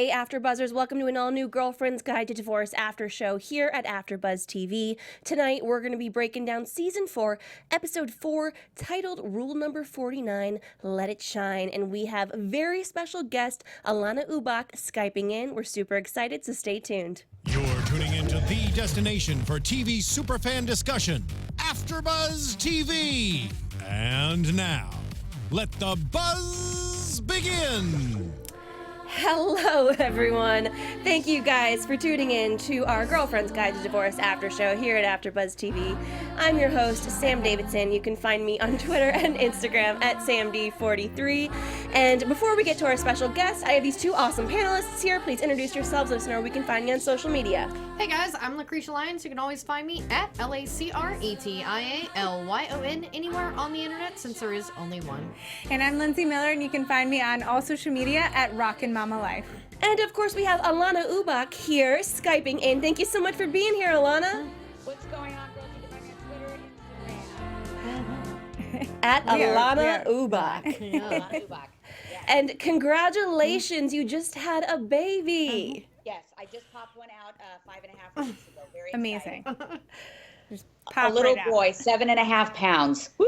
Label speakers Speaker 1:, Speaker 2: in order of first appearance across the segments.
Speaker 1: Hey AfterBuzzers, welcome to an all-new Girlfriend's Guide to Divorce after show here at AfterBuzz TV. Tonight we're going to be breaking down Season 4, Episode 4, titled Rule Number 49, Let It Shine. And we have a very special guest, Alanna Ubach, Skyping in. We're super excited, so stay tuned.
Speaker 2: You're tuning into the destination for TV superfan discussion, AfterBuzz TV. And now, let the buzz begin.
Speaker 1: Hello, everyone. Thank you guys for tuning in to our Girlfriend's Guide to Divorce after show here at AfterBuzz TV. I'm your host, Sam Davidson. You can find me on Twitter and Instagram at SamD43. And before we get to our special guest, I have these two awesome panelists here. Please introduce yourselves, listener, where we can find you on social media.
Speaker 3: Hey guys, I'm Lacretia Lyon, so you can always find me at LACRETIALYON anywhere on the internet, since there is only one.
Speaker 4: And I'm Lyndsey Miller, and you can find me on all social media at Rockin' Mama Life.
Speaker 1: And of course, we have Alanna Ubach here, Skyping in. Thank you so much for being here, Alanna.
Speaker 5: What's going on, girls? You can find me on Twitter and Instagram.
Speaker 1: At Alanna Ubach.
Speaker 5: Alanna Ubach. Yes.
Speaker 1: And congratulations, you just had a baby.
Speaker 5: Yes, I just popped one out 5.5 weeks ago. Very
Speaker 4: Amazing.
Speaker 5: exciting.
Speaker 4: Just
Speaker 5: A
Speaker 4: pop
Speaker 5: little
Speaker 4: right out.
Speaker 5: boy, 7.5 pounds. Woo!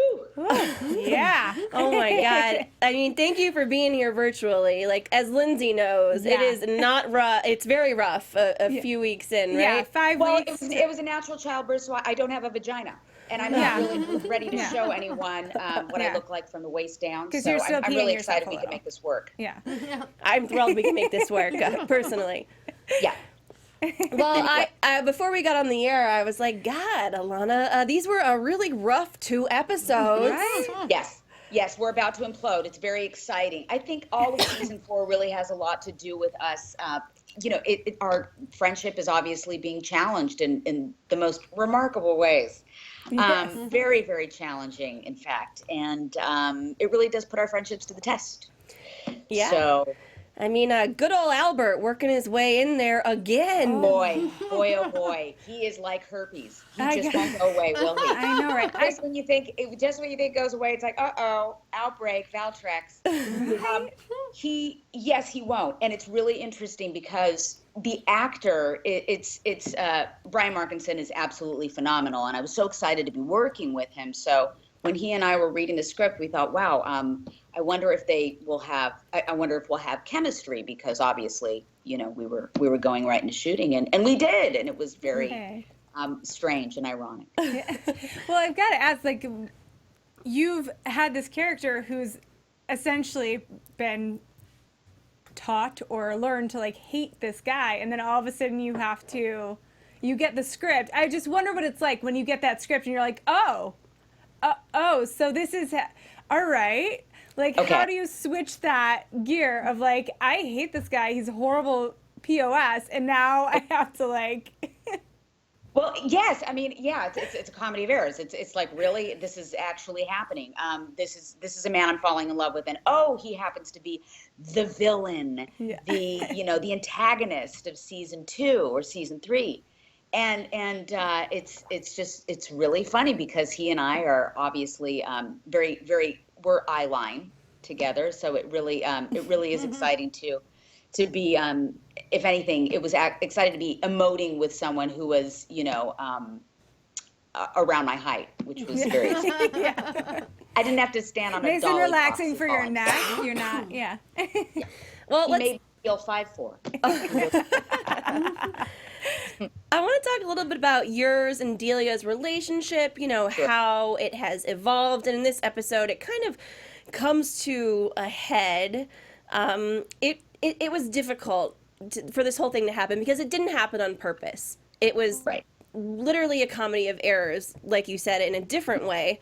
Speaker 4: Yeah.
Speaker 1: Oh my God. I mean, thank you for being here virtually. Like, as Lyndsey knows, it
Speaker 4: Yeah.
Speaker 1: is not rough. It's very rough a few weeks in,
Speaker 4: Yeah,
Speaker 1: right?
Speaker 4: 5
Speaker 5: Well,
Speaker 4: weeks.
Speaker 5: it was a natural childbirth, so I don't have a vagina. And I'm not really ready to show anyone what I look like from the waist down.
Speaker 4: 'Cause
Speaker 5: So
Speaker 4: you're still
Speaker 5: I'm
Speaker 4: peeing
Speaker 5: really
Speaker 4: yourself
Speaker 5: excited
Speaker 4: a
Speaker 5: we can
Speaker 4: little.
Speaker 5: make this work.
Speaker 4: Yeah.
Speaker 1: I'm thrilled we can make this work, personally.
Speaker 5: Yeah.
Speaker 1: Well, I before we got on the air, I was like, God, Alanna, these were a really rough 2 episodes.
Speaker 4: Right?
Speaker 5: Yes, we're about to implode. It's very exciting. I think all of season 4 really has a lot to do with us. Our friendship is obviously being challenged in the most remarkable ways. Very, very challenging, in fact. And it really does put our friendships to the test.
Speaker 1: Yeah.
Speaker 5: So,
Speaker 1: I mean, good old Albert working his way in there again.
Speaker 5: boy, oh boy, he is like herpes. He just won't go away, will he?
Speaker 4: I know, right?
Speaker 5: Just when you think it goes away, it's like, outbreak, Valtrex. He won't, and it's really interesting because the actor, Brian Markinson is absolutely phenomenal, and I was so excited to be working with him. So when he and I were reading the script, we thought, wow, I wonder if we'll have chemistry, because obviously, we were going right into shooting, and we did, and it was very strange and ironic.
Speaker 4: Well, I've got to ask, like, you've had this character who's essentially been taught or learned to, like, hate this guy, and then all of a sudden you get the script. I just wonder what it's like when you get that script and you're like, so this is, all right. Like,
Speaker 5: Okay.
Speaker 4: How do you switch that gear of, like, I hate this guy, he's a horrible POS, and now I have to, like...
Speaker 5: Well, yes. I mean, yeah, it's a comedy of errors. It's like, really, this is actually happening. This is a man I'm falling in love with, and he happens to be the villain, the antagonist of season 2 or season 3, and it's really funny because he and I are obviously we're eye line together, so it really is exciting to be, if anything, it was excited to be emoting with someone who was, around my height, which was very exciting. I didn't have to stand on a
Speaker 4: Nice and
Speaker 5: dolly
Speaker 4: relaxing
Speaker 5: box
Speaker 4: for
Speaker 5: and
Speaker 4: your
Speaker 5: fall.
Speaker 4: neck. You're not,
Speaker 1: Well,
Speaker 5: He made me feel 5'4".
Speaker 1: I want to talk a little bit about yours and Delia's relationship, how it has evolved. And in this episode, it kind of comes to a head. It was difficult for this whole thing to happen because it didn't happen on purpose. It was literally a comedy of errors, like you said, in a different way.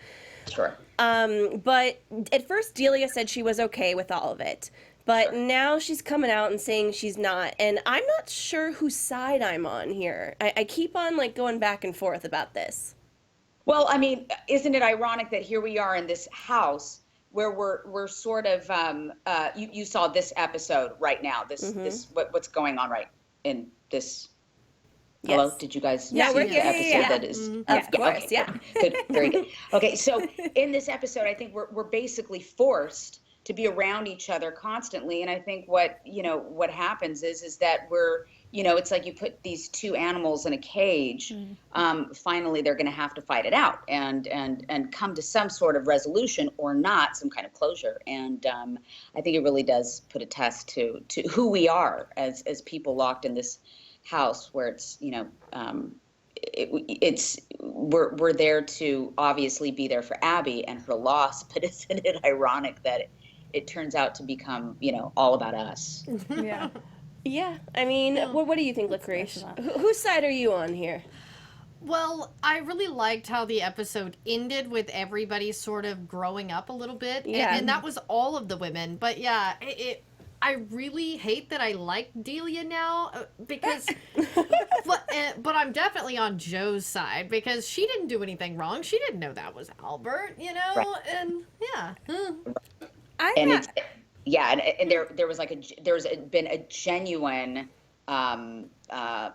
Speaker 5: Sure.
Speaker 1: But at first, Delia said she was okay with all of it. But now she's coming out and saying she's not. And I'm not sure whose side I'm on here. I keep on, going back and forth about this.
Speaker 5: Well, I mean, isn't it ironic that here we are in this house where we're sort of, you saw this episode right now, what's going on right in this.
Speaker 1: Yes.
Speaker 5: Hello, did you guys see
Speaker 1: we're
Speaker 5: the
Speaker 1: here.
Speaker 5: episode that is?
Speaker 1: Of course,
Speaker 5: okay, Good, very good. Okay, so in this episode, I think we're basically forced to be around each other constantly. And I think what happens is that we're, it's like you put these two animals in a cage. Finally, they're going to have to fight it out and come to some sort of resolution or not, some kind of closure. And I think it really does put a test to who we are as people locked in this house, where it's we're there to obviously be there for Abby and her loss, but isn't it ironic that it turns out to become all about us?
Speaker 4: Yeah.
Speaker 1: Yeah, I mean, what do you think, Lacretia? Whose side are you on here?
Speaker 3: Well, I really liked how the episode ended with everybody sort of growing up a little bit.
Speaker 1: Yeah.
Speaker 3: And that was all of the women. But yeah, I really hate that I like Delia now because, but I'm definitely on Joe's side because she didn't do anything wrong. She didn't know that was Albert,
Speaker 5: Right.
Speaker 3: and yeah.
Speaker 5: And there's been a genuine, I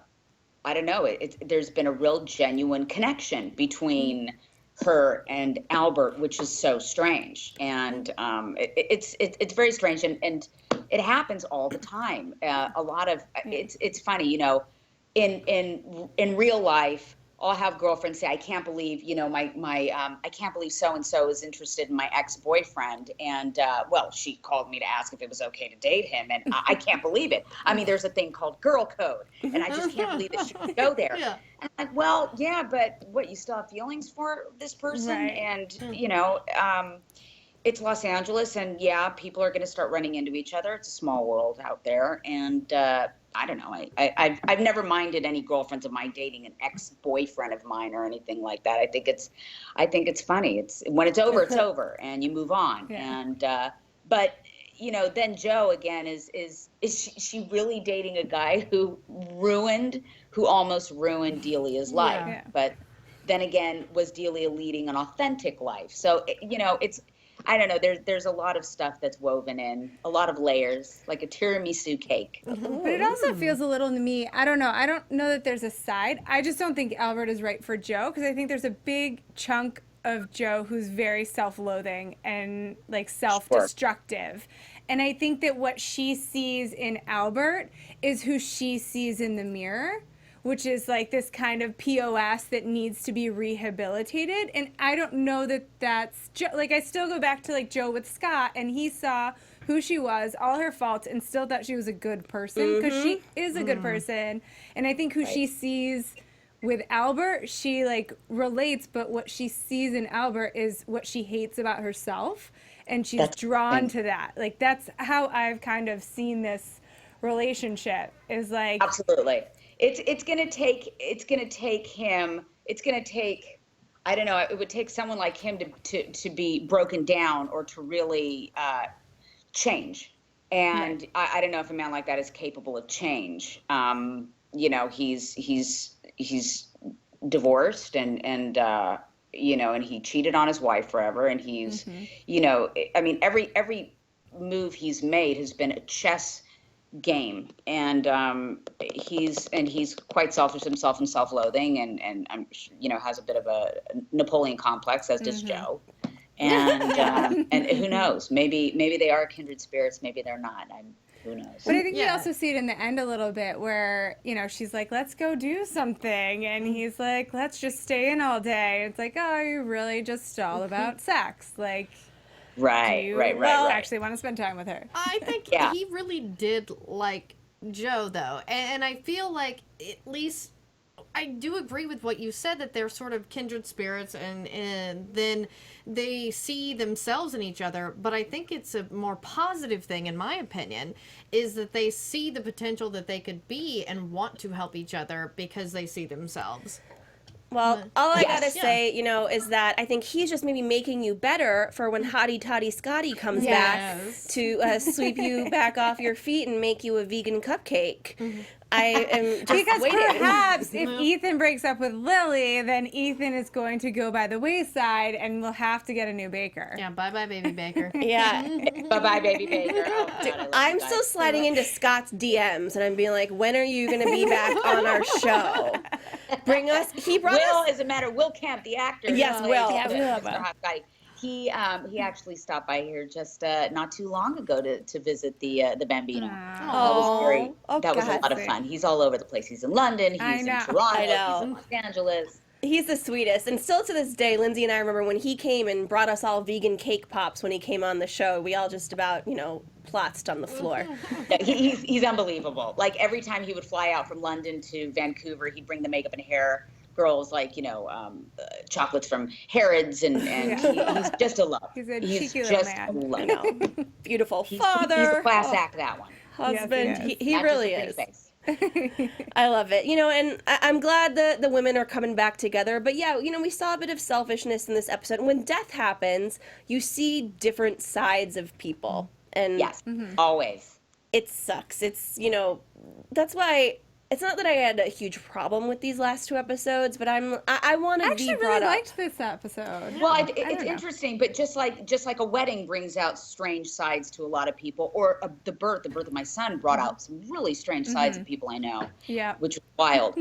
Speaker 5: don't know, there's been a real genuine connection between her and Albert, which is so strange. And it's very strange, and it happens all the time. A lot of it's funny, in real life, I'll have girlfriends say, I can't believe, I can't believe so-and-so is interested in my ex-boyfriend. And, she called me to ask if it was okay to date him. And I can't believe it. I mean, there's a thing called girl code. And I just can't believe that she would go there.
Speaker 3: Yeah.
Speaker 5: And I'm like, well, yeah, but what, you still have feelings for this person?
Speaker 4: Right.
Speaker 5: And, it's Los Angeles. And, yeah, people are going to start running into each other. It's a small world out there. And, I don't know. I've never minded any girlfriends of mine dating an ex-boyfriend of mine or anything like that. I think it's funny. It's when it's over, it's over, and you move on.
Speaker 4: Yeah.
Speaker 5: And but then Joe again is she really dating a guy who almost ruined Delia's life?
Speaker 4: Yeah.
Speaker 5: But then again, was Delia leading an authentic life? So it's. I don't know. There's a lot of stuff that's woven in, a lot of layers, like a tiramisu cake.
Speaker 4: But it also feels a little to me, I don't know that there's a side. I just don't think Albert is right for Joe, because I think there's a big chunk of Joe who's very self-loathing and like self-destructive. And I think that what she sees in Albert is who she sees in the mirror, which is like this kind of POS that needs to be rehabilitated. And I don't know that that's like, I still go back to like Joe with Scott, and he saw who she was, all her faults, and still thought she was a good person, because she is a good person. And I think who she sees with Albert, she like relates, but what she sees in Albert is what she hates about herself, and she's drawn to that. Like, that's how I've kind of seen this relationship, is like,
Speaker 5: absolutely. It's gonna take him. It's gonna take, I don't know. It would take someone like him to be broken down, or to really change. And I don't know if a man like that is capable of change. He's divorced, and and he cheated on his wife forever, and he's I mean, every move he's made has been a chess game, and he's quite selfish himself and self-loathing, and has a bit of a Napoleon complex, as does Joe. And and who knows, maybe they are kindred spirits, maybe they're not. Who knows?
Speaker 4: But I think we also see it in the end a little bit, where she's like, let's go do something, and he's like, let's just stay in all day. It's like, oh, you're really just all about sex, like.
Speaker 5: Right.
Speaker 4: Actually want to spend time with her.
Speaker 3: I think he really did like Joe, though. And I feel like, at least, I do agree with what you said, that they're sort of kindred spirits, and then they see themselves in each other. But I think it's a more positive thing, in my opinion, is that they see the potential that they could be and want to help each other because they see themselves.
Speaker 1: Well, all I gotta say, is that I think he's just maybe making you better for when Hottie Toddy Scotty comes back to sweep you back off your feet and make you a vegan cupcake. I am just
Speaker 4: because
Speaker 1: waiting.
Speaker 4: perhaps if Ethan breaks up with Lily, then Ethan is going to go by the wayside, and we'll have to get a new baker.
Speaker 3: Yeah, bye-bye, baby baker.
Speaker 1: Yeah.
Speaker 5: Bye-bye, baby baker. Oh, God,
Speaker 1: I'm still sliding into Scott's DMs, and I'm being like, when are you going to be back on our show? He brought us...
Speaker 5: Will, as a matter, Will Kemp, the actor.
Speaker 1: Yes, Will.
Speaker 5: Mr. Hot Scotty. he actually stopped by here just not too long ago to visit the Bambino. That was a lot of fun. He's all over the place. He's in London. He's in Toronto. He's in Los Angeles.
Speaker 1: He's the sweetest. And still to this day, Lyndsey and I remember when he came and brought us all vegan cake pops when he came on the show. We all just about, plotzed on the floor.
Speaker 5: He's unbelievable. Like every time he would fly out from London to Vancouver, he'd bring the makeup and hair girls chocolates from Harrods, and he's just a love.
Speaker 4: He's a cheeky little man.
Speaker 1: Beautiful
Speaker 5: He's
Speaker 1: father.
Speaker 5: a class act, that one.
Speaker 1: Husband.
Speaker 4: Yes,
Speaker 1: he really is. I love it. And I'm glad that the women are coming back together. But yeah, we saw a bit of selfishness in this episode. When death happens, you see different sides of people. And
Speaker 5: yes, always.
Speaker 1: It sucks. It's, that's why it's not that I had a huge problem with these last two episodes, but I want to be brought up. I actually really
Speaker 4: liked this episode.
Speaker 5: Well, it's interesting, but just like a wedding brings out strange sides to a lot of people, or the birth of my son brought out some really strange sides of people I know. Yeah, which was wild.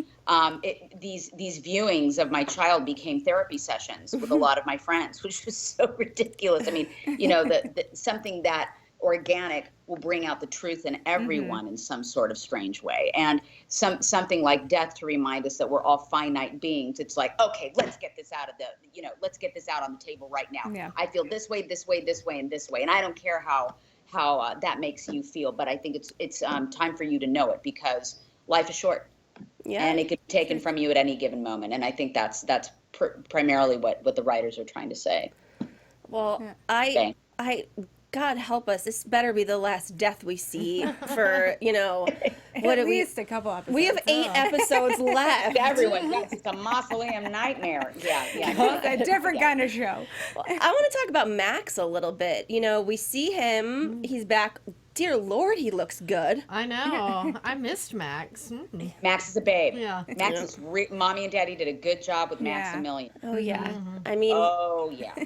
Speaker 5: These viewings of my child became therapy sessions with a lot of my friends, which was so ridiculous. I mean, something that organic will bring out the truth in everyone in some sort of strange way, and something like death to remind us that we're all finite beings. It's like, okay, let's get this out on the table right now. Yeah. I feel this way, this way, this way, and this way, and I don't care how that makes you feel, but I think it's time for you to know it, because life is short, and it could be taken from you at any given moment, and I think that's primarily what the writers are trying to say.
Speaker 1: Well, God help us, this better be the last death we see for,
Speaker 4: what at least a couple episodes.
Speaker 1: We have 8 episodes left.
Speaker 5: Everyone, it's a mausoleum nightmare. Yeah.
Speaker 4: A different kind of show.
Speaker 1: Well, I want to talk about Max a little bit. We see him, he's back. Dear Lord, he looks good.
Speaker 3: I know. I missed Max.
Speaker 5: Max is a babe. Yeah. Max is Mommy and Daddy did a good job with Maximilian.
Speaker 1: Oh, yeah. I mean.
Speaker 5: Oh, yeah.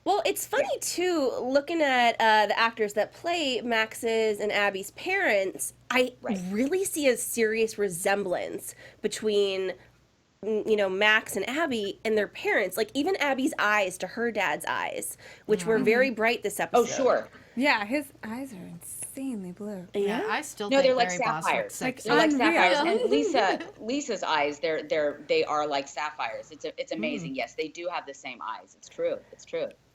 Speaker 1: Well, it's funny, too, looking at the actors that play Max's and Abby's parents, I really see a serious resemblance between, Max and Abby and their parents. Like, even Abby's eyes to her dad's eyes, which were very bright this episode.
Speaker 5: Oh, sure.
Speaker 4: Yeah, his eyes are insanely blue.
Speaker 3: Yeah, I still think
Speaker 5: they're like sapphires. They're like sapphires. And Lisa's eyes, they are like sapphires. It's amazing. Yes, they do have the same eyes. It's true.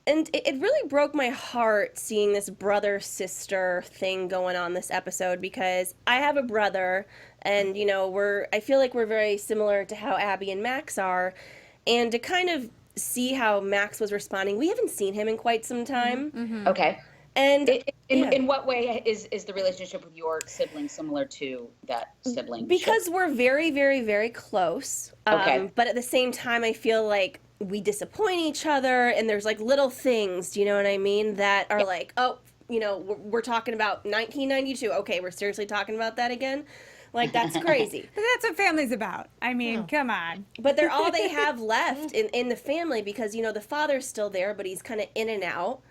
Speaker 1: And it really broke my heart seeing this brother-sister thing going on this episode, because I have a brother, and, I feel like we're very similar to how Abby and Max are, and to kind of see how Max was responding, we haven't seen him in quite some time.
Speaker 5: Okay.
Speaker 1: And
Speaker 5: in what way is the relationship with your sibling similar to that sibling?
Speaker 1: Because we're very, very, very close. Okay. But at the same time, I feel like we disappoint each other, and there's like little things, do you know what I mean, that are like, oh, we're talking about 1992. Okay, we're seriously talking about that again? Like, that's crazy.
Speaker 4: But that's what family's about. I mean, come on.
Speaker 1: But they're all they have left in the family, because, the father's still there, but he's kind of in and out.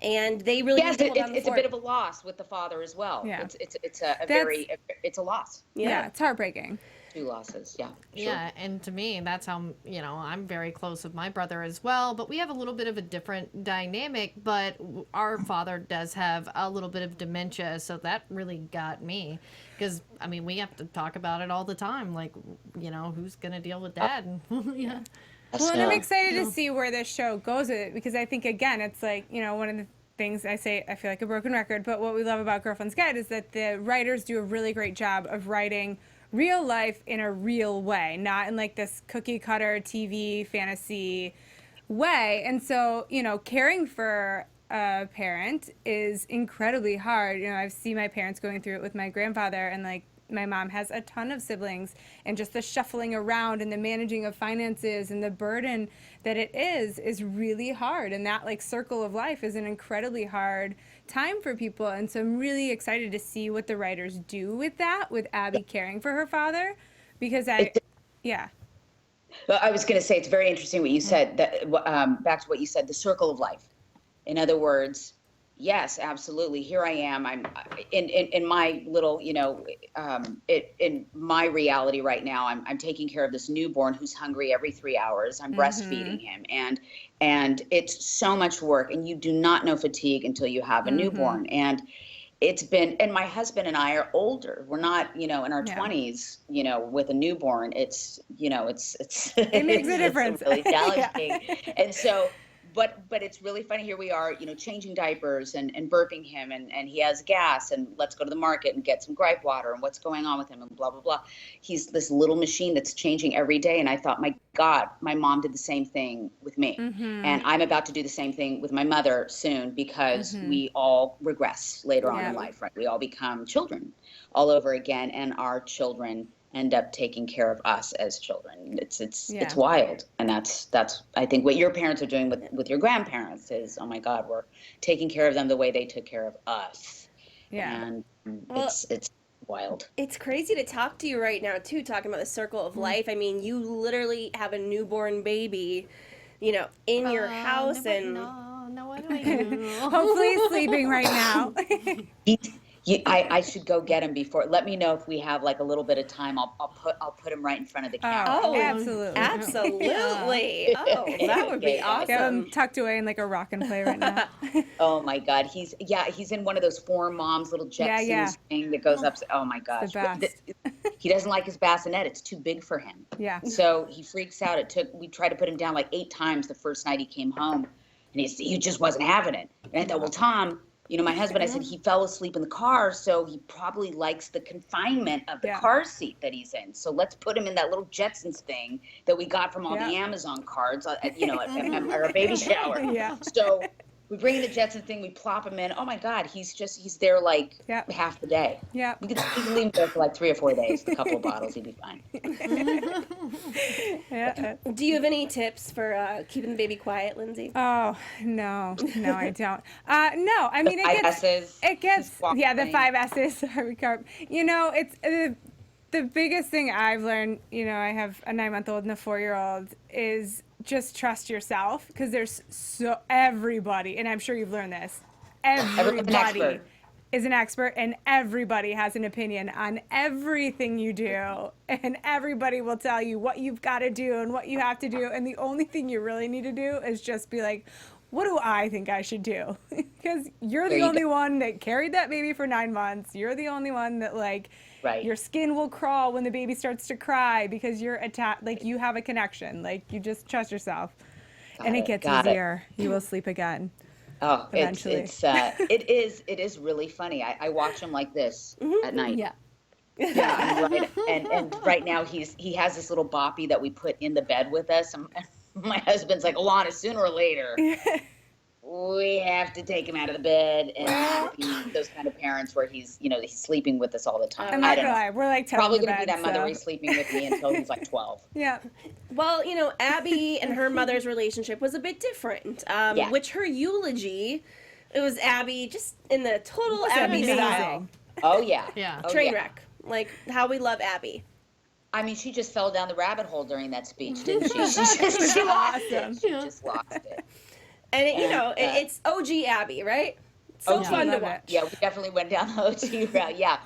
Speaker 1: And they really
Speaker 5: it's a bit of a loss with the father as well. Yeah. It's a loss.
Speaker 4: Yeah, it's heartbreaking.
Speaker 5: 2 losses. Yeah. Sure.
Speaker 3: Yeah, and to me, that's how I'm very close with my brother as well. But we have a little bit of a different dynamic. But our father does have a little bit of dementia, so that really got me, because we have to talk about it all the time. Like, who's gonna deal with that? Yeah.
Speaker 4: Well, and I'm excited to see where this show goes with it, because I think, again, it's like, one of the things I say, I feel like a broken record, but what we love about Girlfriends Guide is that the writers do a really great job of writing real life in a real way, not in like this cookie cutter TV fantasy way. And so, caring for a parent is incredibly hard. I've seen my parents going through it with my grandfather, and like, my mom has a ton of siblings, and just the shuffling around and the managing of finances and the burden that it is really hard. And that like circle of life is an incredibly hard time for people. And so I'm really excited to see what the writers do with that, with Abby caring for her father, because Well,
Speaker 5: I was going to say, it's very interesting what you said, that back to what you said, the circle of life. In other words, Yes, absolutely. Here I am. I'm in my little, in my reality right now. I'm taking care of this newborn who's hungry every 3 hours. I'm breastfeeding him, and it's so much work. And you do not know fatigue until you have a newborn. And it's been. And my husband and I are older. We're not, in our 20s. With a newborn, it's, it's
Speaker 4: It makes a
Speaker 5: it's
Speaker 4: difference.
Speaker 5: really challenging. And so. But it's really funny. Here we are, changing diapers and burping him, and he has gas, and let's go to the market and get some gripe water, and what's going on with him, and blah, blah, blah. He's this little machine that's changing every day. And I thought, my God, my mom did the same thing with me. And I'm about to do the same thing with my mother soon, because we all regress later on in life, right? We all become children all over again, and our children end up taking care of us as children. It's wild. And that's I think what your parents are doing with your grandparents is, oh my God, we're taking care of them the way they took care of us.
Speaker 4: Yeah.
Speaker 5: And
Speaker 1: Well,
Speaker 5: it's wild.
Speaker 1: It's crazy to talk to you right now, too, talking about the circle of life. I mean, you literally have a newborn baby, in your house.
Speaker 3: No, what do I do?
Speaker 4: Hopefully he's sleeping right now.
Speaker 5: I should go get him before. Let me know if we have like a little bit of time. I'll put him right in front of the camera.
Speaker 1: Oh,
Speaker 4: absolutely.
Speaker 1: Absolutely. Oh, that would be awesome.
Speaker 4: Got him tucked away in like a rock and play right now.
Speaker 5: Oh my God, he's in one of those four moms little Jetsons thing that goes up. Oh my gosh,
Speaker 4: the best.
Speaker 5: He doesn't like his bassinet. It's too big for him.
Speaker 4: Yeah.
Speaker 5: So he freaks out. We tried to put him down like 8 times the first night he came home, and he just wasn't having it. And I thought, well, Tom, my husband, I said, he fell asleep in the car, so he probably likes the confinement of the car seat that he's in. So let's put him in that little Jetsons thing that we got from all the Amazon cards, at our baby shower.
Speaker 4: Yeah.
Speaker 5: So we bring in the Jetson thing, we plop him in. Oh my God, he's there like half the day.
Speaker 4: Yeah.
Speaker 5: We could leave him there for like 3 or 4 days, a couple of bottles, he'd be fine.
Speaker 1: Do you have any tips for keeping the baby quiet, Lyndsey?
Speaker 4: Oh, no, I don't. No, I mean,
Speaker 5: the
Speaker 4: 5 S's. It's the biggest thing I've learned, I have a 9-month-old and a 4-year-old, is just trust yourself, because there's everybody, and I'm sure you've learned this, everybody is an expert, and everybody has an opinion on everything you do, and everybody will tell you what you've got to do and what you have to do, and the only thing you really need to do is just be like, what do I think I should do? Because you're the only one that carried that baby for 9 months. You're the only one that your skin will crawl when the baby starts to cry, because you're you have a connection. You just trust yourself, and it gets easier. You will sleep again.
Speaker 5: Oh,
Speaker 4: eventually.
Speaker 5: It is really funny. I watch him like this at night.
Speaker 4: Yeah.
Speaker 5: Yeah, and right now he has this little boppy that we put in the bed with us. And my husband's like, Alanna, sooner or later, we have to take him out of the bed, and those kind of parents where he's sleeping with us all the time.
Speaker 4: I'm not gonna lie, we're like
Speaker 5: probably gonna be that mother who's sleeping with me until he's like 12.
Speaker 4: Yeah.
Speaker 1: Well, Abby and her mother's relationship was a bit different. Which her eulogy, it was Abby just in the total Abby style.
Speaker 5: Oh yeah.
Speaker 3: Yeah.
Speaker 1: Train wreck. Like how we love Abby.
Speaker 5: I mean, she just fell down the rabbit hole during that speech, didn't she? She lost it. She just lost it.
Speaker 1: And it's OG Abby, right? So fun to watch.
Speaker 5: Yeah, we definitely went down the OG route. Yeah,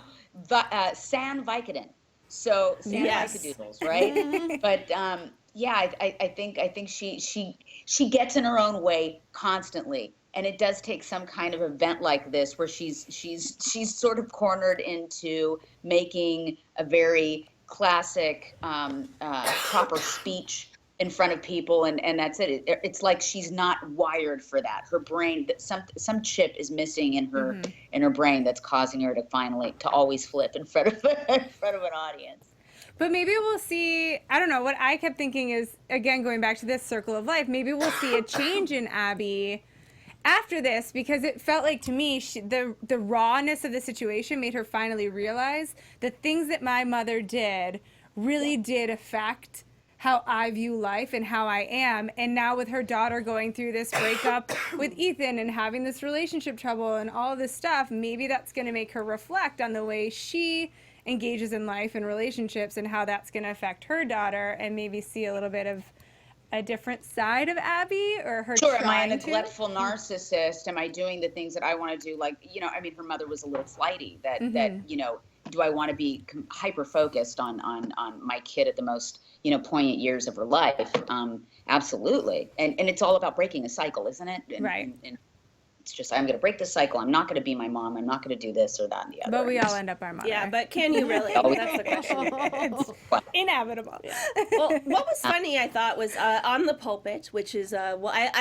Speaker 5: Sam Vicodin. So Sam Vicodoodles, right? But I think she gets in her own way constantly, and it does take some kind of event like this where she's sort of cornered into making a very classic proper speech in front of people, and that's it. It's like she's not wired for that. Her brain, some chip is missing in her brain that's causing her to always flip in front of an audience.
Speaker 4: But maybe we'll see, I don't know, what I kept thinking is, again, going back to this circle of life, maybe we'll see a change in Abby after this, because it felt like to me, the rawness of the situation made her finally realize the things that my mother did really did affect how I view life and how I am. And now with her daughter going through this breakup with Ethan and having this relationship trouble and all this stuff, maybe that's going to make her reflect on the way she engages in life and relationships and how that's going to affect her daughter, and maybe see a little bit of a different side of Abby, or her
Speaker 5: Sure. Am I a
Speaker 4: trying to?
Speaker 5: neglectful narcissist? Am I doing the things that I want to do? Like, I mean, her mother was a little flighty. That do I want to be hyper focused on my kid at the most poignant years of her life? Absolutely. And it's all about breaking a cycle, isn't it?
Speaker 4: Right.
Speaker 5: And it's just, I'm going to break the cycle. I'm not going to be my mom. I'm not going to do this or that and the other.
Speaker 4: But we all end up our mother.
Speaker 1: Yeah, but can you really? That's the question.
Speaker 4: It's inevitable.
Speaker 1: Well, what was funny, I thought, was on the pulpit, which is I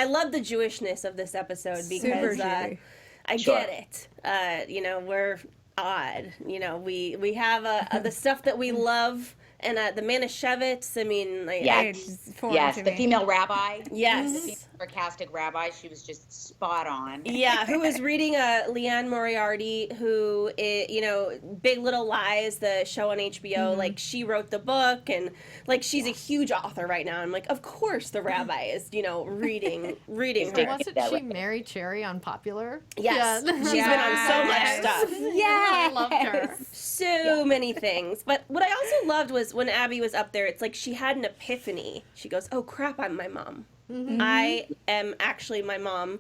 Speaker 1: love the Jewishness of this episode because
Speaker 4: Jewy.
Speaker 1: I
Speaker 5: Sure.
Speaker 1: get it. We're odd. We have the stuff that we love. And the Manischewitz, I mean, like,
Speaker 4: It's foreign
Speaker 5: Yes,
Speaker 4: to
Speaker 5: the
Speaker 4: me.
Speaker 5: female rabbi.
Speaker 1: yes.
Speaker 5: The sarcastic rabbi. She was just spot on.
Speaker 1: Yeah, who was reading Leanne Moriarty, who is, Big Little Lies, the show on HBO, like, she wrote the book, and, like, she's a huge author right now. I'm like, of course the rabbi is, reading her.
Speaker 3: Wasn't she Mary Cherry on Popular?
Speaker 1: Yes,
Speaker 3: Yeah.
Speaker 1: she's been on so much
Speaker 3: Yes.
Speaker 1: stuff.
Speaker 3: I loved her.
Speaker 1: So many things. But what I also loved was when Abby was up there, it's like she had an epiphany. She goes, oh crap, I'm my mom. I am actually my mom.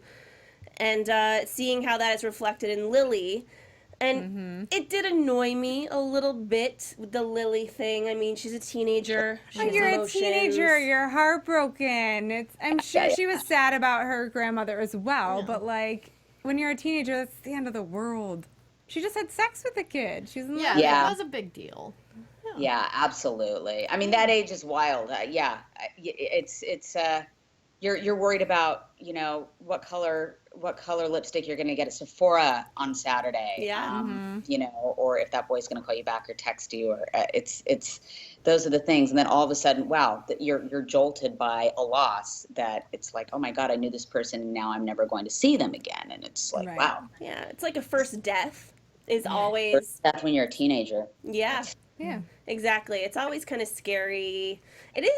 Speaker 1: And seeing how that is reflected in Lily. And it did annoy me a little bit with the Lily thing. I mean, she's a teenager. She has
Speaker 4: You're
Speaker 1: emotions.
Speaker 4: a teenager. You're heartbroken. I'm sure she was sad about her grandmother as well. But like, when you're a teenager, that's the end of the world. She just had sex with a kid. She's in love.
Speaker 5: Yeah.
Speaker 3: That was a big deal.
Speaker 5: Yeah, absolutely. I mean, that age is wild. You're worried about, what color lipstick you're going to get at Sephora on Saturday.
Speaker 1: Yeah.
Speaker 5: Or if that boy's going to call you back or text you, or it's those are the things. And then all of a sudden, wow, that you're jolted by a loss that it's like, oh my God, I knew this person and now I'm never going to see them again. And it's like,
Speaker 4: Right.
Speaker 5: wow.
Speaker 1: Yeah, it's like a first death is always,
Speaker 5: First, that's when you're a teenager.
Speaker 1: yeah.
Speaker 4: Yeah.
Speaker 1: Exactly. It's always kind of scary. It is.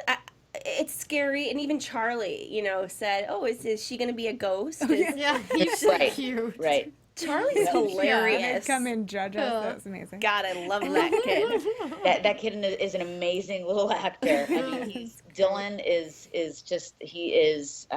Speaker 1: It's scary. And even Charlie, said, "Oh, is she going to be a ghost?"
Speaker 3: Yeah, he's so
Speaker 5: Right.
Speaker 3: cute.
Speaker 5: Right.
Speaker 1: Charlie's
Speaker 4: And
Speaker 1: hilarious.
Speaker 4: come and judge us. That was amazing.
Speaker 1: God, I love that kid.
Speaker 5: That kid is an amazing little actor. I mean, Dylan is just he's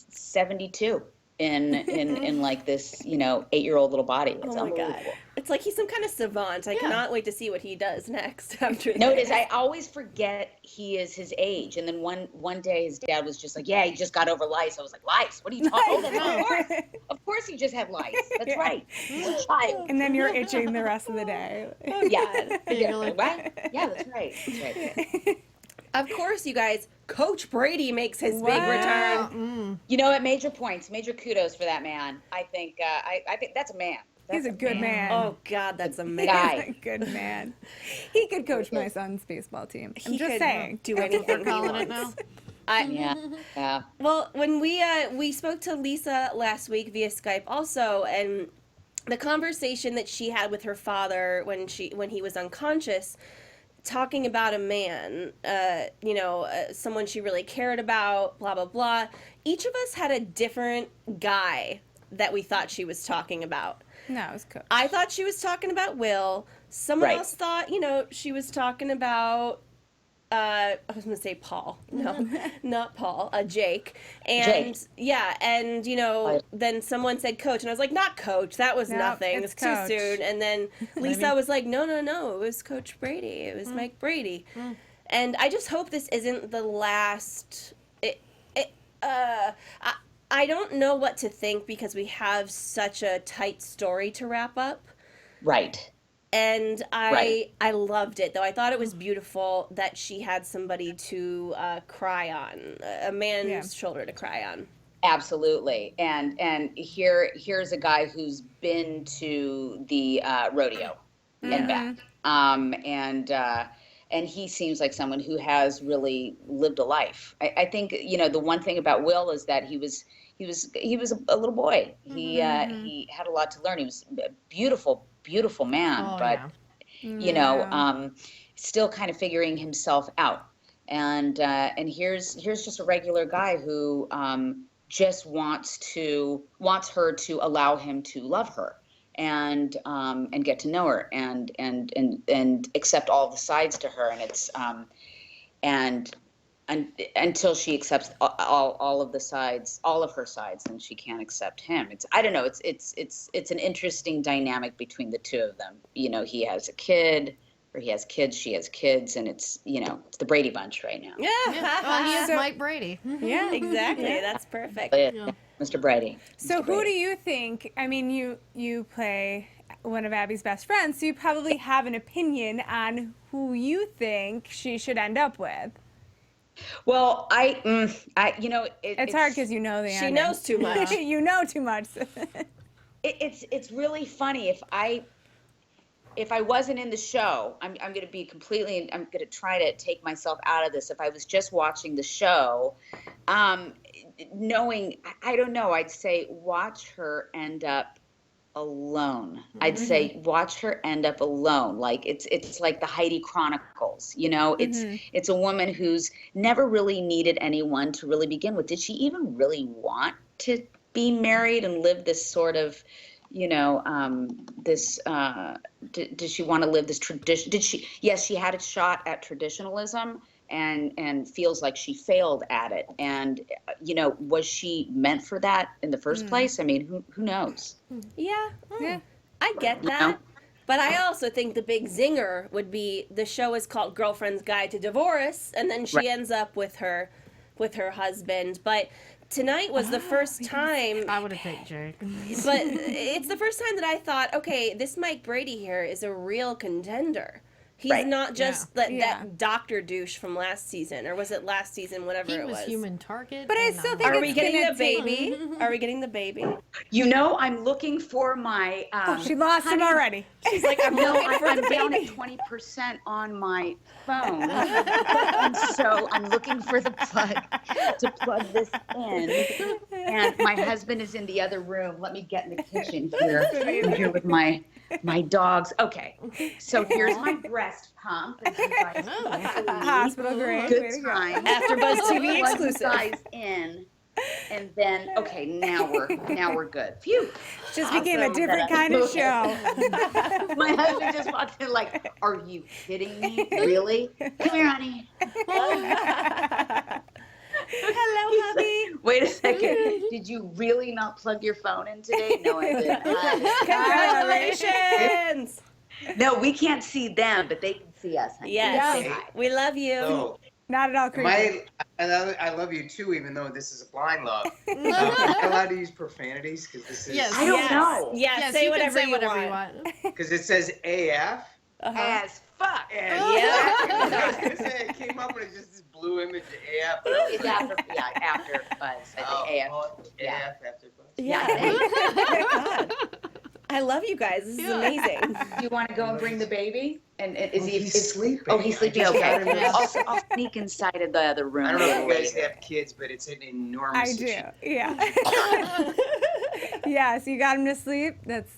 Speaker 5: 72 in like this 8-year-old little body. It's
Speaker 1: Oh my
Speaker 5: unbelievable.
Speaker 1: God. It's like he's some kind of savant. I cannot wait to see what he does next after
Speaker 5: No, it
Speaker 1: this.
Speaker 5: is. I always forget he is his age. And then one day his dad was just like, yeah, he just got over lice. I was like, lice? What are you talking about? Of course he just had lice. That's
Speaker 4: Yeah.
Speaker 5: right. He's a child.
Speaker 4: And then you're itching the rest of the day.
Speaker 5: Yeah.
Speaker 3: You're like,
Speaker 5: Right? Yeah, that's right. That's right.
Speaker 1: Of course, you guys, Coach Brady makes his big
Speaker 4: Wow.
Speaker 1: return.
Speaker 5: Major points, major kudos for that man. I think I think that's a man.
Speaker 4: He's a good man.
Speaker 1: Oh, God, that's amazing.
Speaker 5: Guy.
Speaker 4: He's a good man. He could coach my son's baseball team. I'm
Speaker 1: He
Speaker 4: just
Speaker 1: could
Speaker 4: saying.
Speaker 1: do anything he
Speaker 3: calling it
Speaker 1: wants.
Speaker 3: now.
Speaker 5: Yeah.
Speaker 1: Well, when we spoke to Lisa last week via Skype also, and the conversation that she had with her father when he was unconscious, talking about a man, someone she really cared about, blah, blah, blah. Each of us had a different guy that we thought she was talking about.
Speaker 4: No, it was coach.
Speaker 1: I thought she was talking about Will. Someone
Speaker 5: Right.
Speaker 1: else thought, she was talking about, I was going to say Paul. No, not Paul, Jake. And,
Speaker 5: Jake.
Speaker 1: yeah, and, then someone said coach, and I was like, not coach, that was
Speaker 4: Nope,
Speaker 1: nothing,
Speaker 4: it's
Speaker 1: it's too
Speaker 4: coach.
Speaker 1: soon. And then Lisa was like, no, it was Coach Brady, it was Mike Brady. And I just hope this isn't the last, I don't know what to think because we have such a tight story to wrap up.
Speaker 5: Right.
Speaker 1: And
Speaker 5: Right.
Speaker 1: I loved it, though. I thought it was beautiful that she had somebody to cry on, a man's shoulder to cry on.
Speaker 5: Absolutely. And here's a guy who's been to the rodeo and back. And he seems like someone who has really lived a life. I think, the one thing about Will is that he was a little boy. He had a lot to learn. He was a beautiful man, but still kind of figuring himself out. And here's just a regular guy who just wants her to allow him to love her and get to know her and accept all the sides to her. And it's until she accepts all of the sides, all of her sides, then she can't accept him. I don't know. It's an interesting dynamic between the two of them. You know, he has a kid, or he has kids, she has kids, and it's the Brady Bunch right now.
Speaker 1: Yeah.
Speaker 3: Well, he is Mike Brady.
Speaker 1: Yeah, exactly. That's perfect.
Speaker 5: Yeah. Mr. Brady.
Speaker 4: So
Speaker 5: Mr.
Speaker 4: who do
Speaker 5: Brady.
Speaker 4: you think? I mean, you play one of Abby's best friends, so you probably have an opinion on who you think she should end up with.
Speaker 5: Well,
Speaker 4: It's hard because you know the
Speaker 1: She
Speaker 4: ending.
Speaker 1: knows too much.
Speaker 4: You know too much.
Speaker 5: it's really funny. If I wasn't in the show, I'm going to be completely, I'm going to try to take myself out of this. If I was just watching the show, knowing, I don't know, I'd say watch her end up alone. I'd say watch her end up alone. Like it's like the Heidi Chronicles, it's a woman who's never really needed anyone to really begin with. Did she even really want to be married and live this sort of, did she want to live this tradition? Yes, she had a shot at traditionalism and feels like she failed at it. And, was she meant for that in the first place? I mean, who knows?
Speaker 1: Yeah.
Speaker 4: Yeah.
Speaker 1: I get that. But I also think the big zinger would be the show is called Girlfriend's Guide to Divorce, and then she ends up with her husband. But tonight was the first time.
Speaker 3: I would have picked Jake.
Speaker 1: But it's the first time that I thought, okay, this Mike Brady here is a real contender. He's not just that doctor douche from last season, or was it last season, whatever
Speaker 3: He
Speaker 1: it was.
Speaker 3: was human target.
Speaker 4: But I
Speaker 3: and,
Speaker 4: still think
Speaker 1: Are we
Speaker 4: it's
Speaker 1: getting
Speaker 4: gonna
Speaker 1: the baby? Are we getting the baby?
Speaker 5: I'm looking for my.
Speaker 4: She lost him already.
Speaker 1: She's like, I'm looking for
Speaker 5: I'm
Speaker 1: the
Speaker 5: down
Speaker 1: baby.
Speaker 5: at 20% on my phone, and so I'm looking for the plug to plug this in. And my husband is in the other room. Let me get in the kitchen here. I'm here with my dogs. Okay, so here's my breast pump. As you guys can see.
Speaker 4: Hospital grade. Way
Speaker 5: Good
Speaker 4: to go.
Speaker 5: time.
Speaker 1: AfterBuzz TV
Speaker 5: Plug you
Speaker 1: exclusive.
Speaker 5: guys in, and then now we're good. Phew.
Speaker 4: Just became a different kind of show.
Speaker 5: My husband just walked in like, are you kidding me? Really? Come here, honey.
Speaker 1: Hello, hubby.
Speaker 5: Wait a second. Did you really not plug your phone in today? No, I didn't.
Speaker 1: Congratulations.
Speaker 5: No, we can't see them, but they can see us. Honey.
Speaker 1: Yes.
Speaker 5: Say hi.
Speaker 1: We love you.
Speaker 6: So,
Speaker 4: Not at all creepy.
Speaker 6: I love you too, even though this is a blind love. Am I allowed to use profanities? Because this is.
Speaker 3: Yes.
Speaker 5: I don't know.
Speaker 1: Yeah,
Speaker 3: Yes,
Speaker 1: say
Speaker 3: you can
Speaker 1: whatever
Speaker 3: say
Speaker 1: you
Speaker 3: whatever you
Speaker 1: want.
Speaker 3: want.
Speaker 6: Because it says AF.
Speaker 5: As fuck.
Speaker 6: And
Speaker 1: Yeah.
Speaker 6: I was gonna say it came up and it just this blue image of AF. But I was
Speaker 5: It's
Speaker 6: like,
Speaker 5: after buzz. I think AF. Yeah.
Speaker 6: AF AfterBuzz.
Speaker 1: Yeah. God. I love you guys. This is amazing.
Speaker 5: Do you want to go and bring the baby? And is
Speaker 6: Well,
Speaker 5: he?
Speaker 6: he's sleeping.
Speaker 5: Oh, he's sleeping.
Speaker 6: I just
Speaker 5: Okay.
Speaker 6: got him in.
Speaker 5: I'll sneak inside of the other room.
Speaker 6: I don't know if you guys have kids, but it's an enormous
Speaker 4: I do.
Speaker 6: issue.
Speaker 4: Yeah. Yeah, so you got him to sleep. That's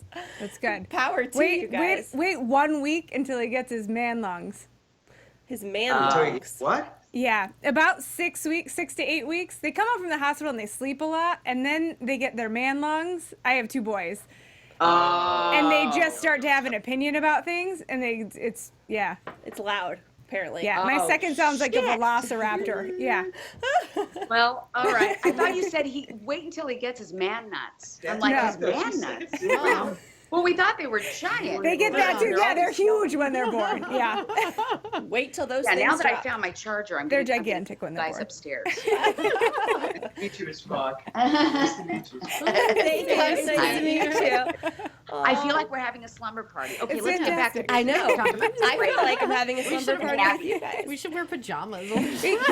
Speaker 4: good.
Speaker 1: Power to you guys.
Speaker 4: Wait 1 week until he gets his man lungs.
Speaker 1: His man
Speaker 6: So he-
Speaker 1: lungs.
Speaker 6: what?
Speaker 4: Yeah, about 6 weeks, 6 to 8 weeks. They come out from the hospital and they sleep a lot, and then they get their man lungs. I have 2 boys, and they just start to have an opinion about things, and it's
Speaker 1: It's loud, apparently.
Speaker 4: yeah. My
Speaker 5: Oh,
Speaker 4: second sounds like a
Speaker 5: shit.
Speaker 4: velociraptor. Yeah,
Speaker 5: Well, all right. I thought you said he wait until he gets his man nuts. I'm like,
Speaker 4: No.
Speaker 5: his man nuts. Wow. Well, we thought they were giant.
Speaker 4: they get that too. Yeah, they're huge when they're born. Yeah,
Speaker 1: Wait till those
Speaker 5: Yeah,
Speaker 1: things
Speaker 5: now that I
Speaker 1: drop.
Speaker 5: found my charger,
Speaker 4: They're
Speaker 5: I'm gonna
Speaker 4: gigantic when they're
Speaker 5: guys
Speaker 4: born.
Speaker 5: upstairs.
Speaker 6: Meet you as fuck. Nice to meet you.
Speaker 1: Thank you. Nice to meet you too.
Speaker 5: I feel like we're having a slumber party. Okay,
Speaker 4: It's
Speaker 5: let's get back to
Speaker 4: fantastic.
Speaker 1: I know.
Speaker 5: talk about
Speaker 1: I feel like I'm having a slumber
Speaker 3: should
Speaker 1: party
Speaker 5: have-
Speaker 1: with you guys.
Speaker 3: We should wear pajamas.
Speaker 4: Can